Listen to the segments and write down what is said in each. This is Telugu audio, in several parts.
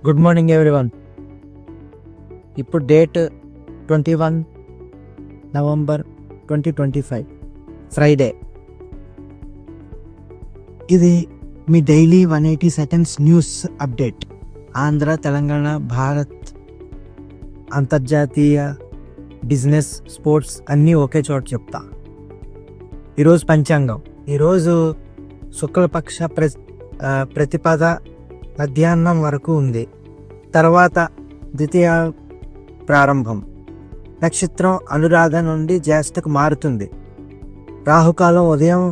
Good morning everyone. ఇప్పుడు డేట్ 21 నవంబర్ 2025 ఫ్రైడే. ఇది మీ daily 180 seconds news update. Andhra, Telangana, Bharat, అంతర్జాతీయ, బిజినెస్, స్పోర్ట్స్ అన్నీ ఒకే చోట చెప్తా. ఈరోజు పంచాంగం. ఈరోజు శుక్లపక్ష ప్రతిపద మధ్యాహ్నం వరకు ఉంది. తర్వాత ద్వితీయ ప్రారంభం. నక్షత్రం అనురాధ నుండి జ్యేష్ఠకు మారుతుంది. రాహుకాలం ఉదయం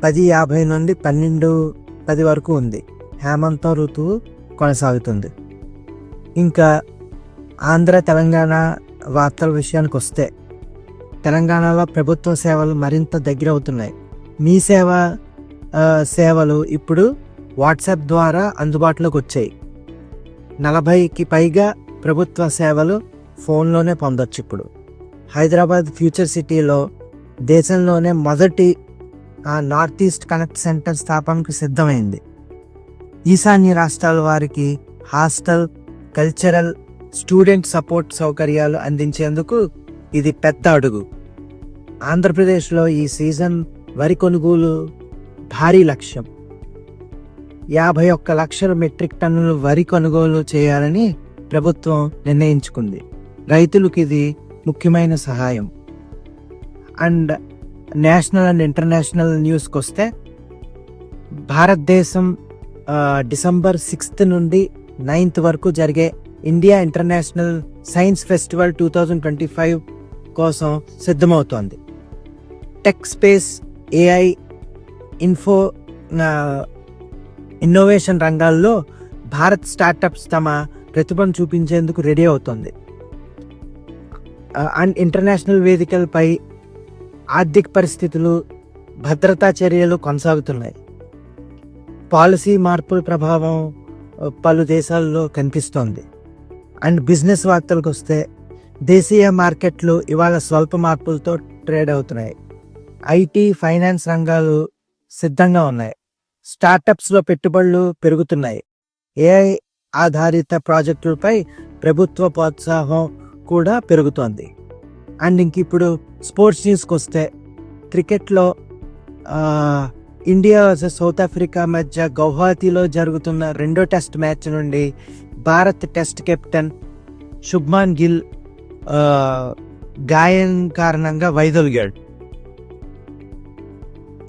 10:50 నుండి 12:10 వరకు ఉంది. హేమంత ఋతువు కొనసాగుతుంది. ఇంకా ఆంధ్ర, తెలంగాణ వార్తల విషయానికి వస్తే, తెలంగాణలో ప్రభుత్వ సేవలు మరింత దగ్గర అవుతున్నాయి. మీ సేవలు ఇప్పుడు వాట్సాప్ ద్వారా అందుబాటులోకి వచ్చాయి. 40కి పైగా ప్రభుత్వ సేవలు ఫోన్లోనే పొందొచ్చు. ఇప్పుడు హైదరాబాద్ ఫ్యూచర్ సిటీలో దేశంలోనే మొదటి నార్త్ ఈస్ట్ కనెక్ట్ సెంటర్ స్థాపనకు సిద్ధమైంది. ఈశాన్య రాష్ట్రాల వారికి హాస్టల్, కల్చరల్, స్టూడెంట్ సపోర్ట్ సౌకర్యాలు అందించేందుకు ఇది పెద్ద అడుగు. ఆంధ్రప్రదేశ్లో ఈ సీజన్ వరి కొనుగోలు భారీ లక్ష్యం. 51 లక్షల మెట్రిక్ టన్నులు వరి కొనుగోలు చేయాలని ప్రభుత్వం నిర్ణయించుకుంది. రైతులకు ఇది ముఖ్యమైన సహాయం. అండ్ నేషనల్ అండ్ ఇంటర్నేషనల్ న్యూస్కి వస్తే, భారతదేశం డిసెంబర్ 6 నుండి 9 వరకు జరిగే ఇండియా ఇంటర్నేషనల్ సైన్స్ ఫెస్టివల్ 2025 కోసం సిద్ధమవుతోంది. టెక్, స్పేస్, ఏఐ, ఇన్నోవేషన్ రంగాల్లో భారత్ స్టార్టప్స్ తమ ప్రతిభను చూపించేందుకు రెడీ అవుతుంది. అండ్ ఇంటర్నేషనల్ వేదికలపై ఆర్థిక పరిస్థితులు, భద్రతా చర్యలు కొనసాగుతున్నాయి. పాలసీ మార్పుల ప్రభావం పలు దేశాల్లో కనిపిస్తోంది. అండ్ బిజినెస్ వార్తలకు వస్తే, దేశీయ మార్కెట్లు ఇవాళ స్వల్ప మార్పులతో ట్రేడ్ అవుతున్నాయి. ఐటీ, ఫైనాన్స్ రంగాలు సిద్ధంగా ఉన్నాయి. స్టార్టప్స్లో పెట్టుబడులు పెరుగుతున్నాయి. ఏఐ ఆధారిత ప్రాజెక్టులపై ప్రభుత్వ ప్రోత్సాహం కూడా పెరుగుతోంది. అండ్ ఇంక ఇప్పుడు స్పోర్ట్స్ న్యూస్కి వస్తే, క్రికెట్లో ఇండియా వర్సెస్ సౌత్ ఆఫ్రికా మధ్య గౌహాతిలో జరుగుతున్న 2వ టెస్ట్ మ్యాచ్ నుండి భారత్ టెస్ట్ కెప్టెన్ శుభ్మాన్ గిల్ గాయం కారణంగా వైదొలిగాడు.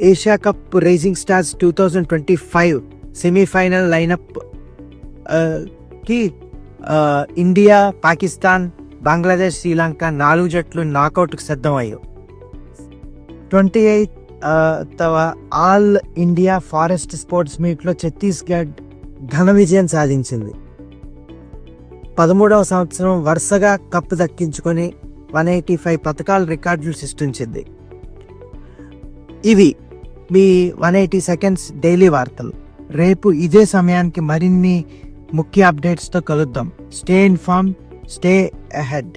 Asia cup rising stars 2025 semifinal lineup కి ఇండియా, పాకిస్తాన్, బంగ్లాదేశ్, శ్రీలంక 4 జట్లు నాకౌట్కి సిద్ధమయ్యాయి. 28వ ఆల్ ఇండియా ఫారెస్ట్ స్పోర్ట్స్ మీట్లో ఛత్తీస్గఢ్ ఘన విజయం సాధించింది. 13వ సంవత్సరం వరుసగా కప్ దక్కించుకొని 185 పథకాల రికార్డులు సృష్టించింది. ఇవి మీ 180 సెకండ్స్ డైలీ వార్తలు. రేపు ఇదే సమయానికి మరిన్ని ముఖ్య అప్డేట్స్తో కలుద్దాం. Stay inform, stay ahead.